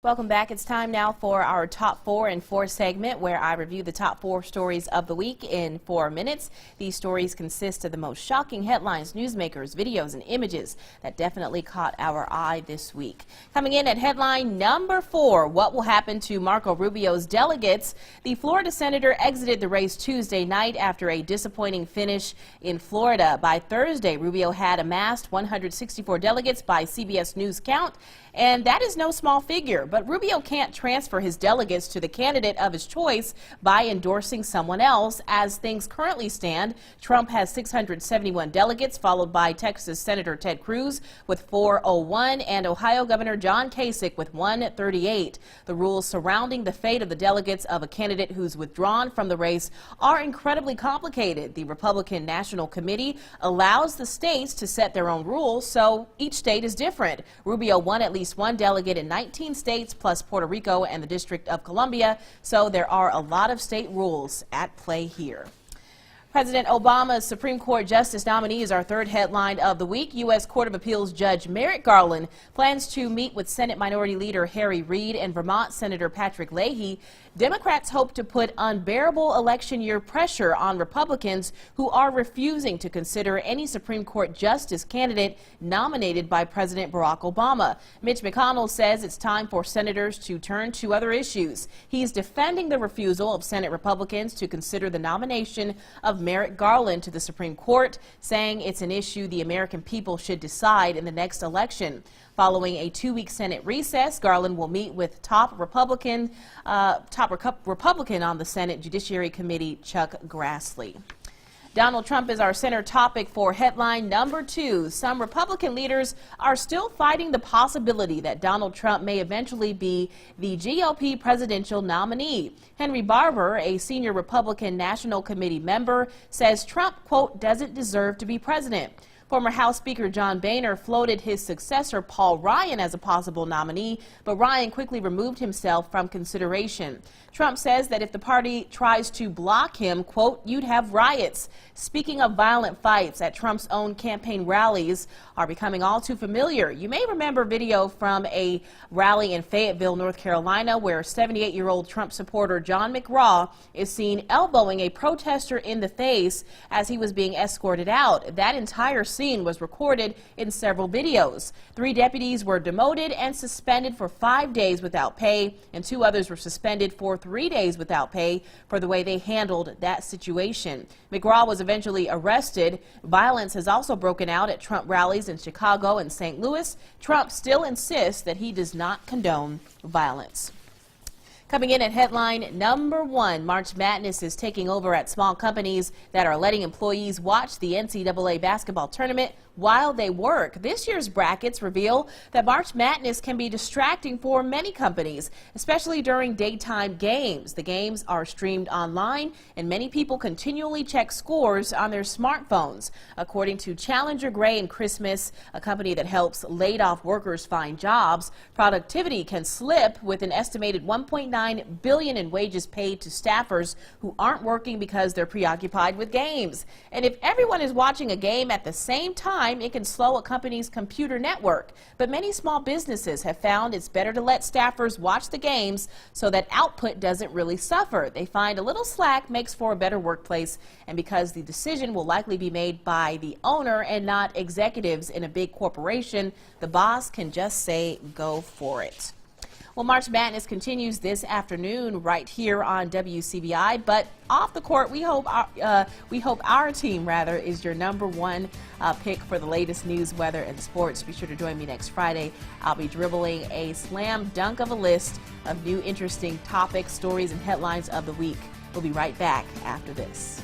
Welcome back. It's time now for our Top 4 in 4 segment, where I review the top 4 stories of the week in 4 minutes. These stories consist of the most shocking headlines, newsmakers, videos, and images that definitely caught our eye this week. Coming in at headline number 4, what will happen to Marco Rubio's delegates? The Florida senator exited the race Tuesday night after a disappointing finish in Florida. By Thursday, Rubio had amassed 164 delegates by CBS News count, and that is no small figure. But Rubio can't transfer his delegates to the candidate of his choice by endorsing someone else. As things currently stand, Trump has 671 delegates, followed by Texas Senator Ted Cruz with 401 and Ohio Governor John Kasich with 138. The rules surrounding the fate of the delegates of a candidate who's withdrawn from the race are incredibly complicated. The Republican National Committee allows the states to set their own rules, so each state is different. Rubio won at least one delegate in 19 states, plus Puerto Rico and the District of Columbia, so there are a lot of state rules at play here. President Obama's Supreme Court Justice nominee is our third headline of the week. U.S. Court of Appeals Judge Merrick Garland plans to meet with Senate Minority Leader Harry Reid and Vermont Senator Patrick Leahy. Democrats hope to put unbearable election year pressure on Republicans who are refusing to consider any Supreme Court justice candidate nominated by President Barack Obama. Mitch McConnell says it's time for senators to turn to other issues. He's defending the refusal of Senate Republicans to consider the nomination of Merrick Garland to the Supreme Court, saying it's an issue the American people should decide in the next election. Following a 2-week Senate recess, Garland will meet with top Republican on the Senate Judiciary Committee, Chuck Grassley. Donald Trump is our center topic for headline number 2. Some Republican leaders are still fighting the possibility that Donald Trump may eventually be the GOP presidential nominee. Henry Barber, a senior Republican National Committee member, says Trump, quote, doesn't deserve to be president. Former House Speaker John Boehner floated his successor Paul Ryan as a possible nominee, but Ryan quickly removed himself from consideration. Trump says that if the party tries to block him, quote, you'd have riots. Speaking of violent fights at Trump's own campaign rallies are becoming all too familiar. You may remember video from a rally in Fayetteville, North Carolina, where 78-year-old Trump supporter John McGraw is seen elbowing a protester in the face as he was being escorted out. That entire scene was recorded in several videos. 3 deputies were demoted and suspended for 5 days without pay, and 2 others were suspended for 3 days without pay for the way they handled that situation. McGraw was eventually arrested. Violence has also broken out at Trump rallies in Chicago and St. Louis. Trump still insists that he does not condone violence. Coming in at headline number 1, March Madness is taking over at small companies that are letting employees watch the NCAA basketball tournament while they work. This year's brackets reveal that March Madness can be distracting for many companies, especially during daytime games. The games are streamed online, and many people continually check scores on their smartphones. According to Challenger Gray and Christmas, a company that helps laid-off workers find jobs, productivity can slip with an estimated $1.9 billion in wages paid to staffers who aren't working because they're preoccupied with games. And if everyone is watching a game at the same time, it can slow a company's computer network. But many small businesses have found it's better to let staffers watch the games so that output doesn't really suffer. They find a little slack makes for a better workplace, and because the decision will likely be made by the owner and not executives in a big corporation, the boss can just say, go for it. Well, March Madness continues this afternoon right here on WCBI, but off the court, we hope our team is your number 1 pick for the latest news, weather, and sports. Be sure to join me next Friday. I'll be dribbling a slam dunk of a list of new interesting topics, stories, and headlines of the week. We'll be right back after this.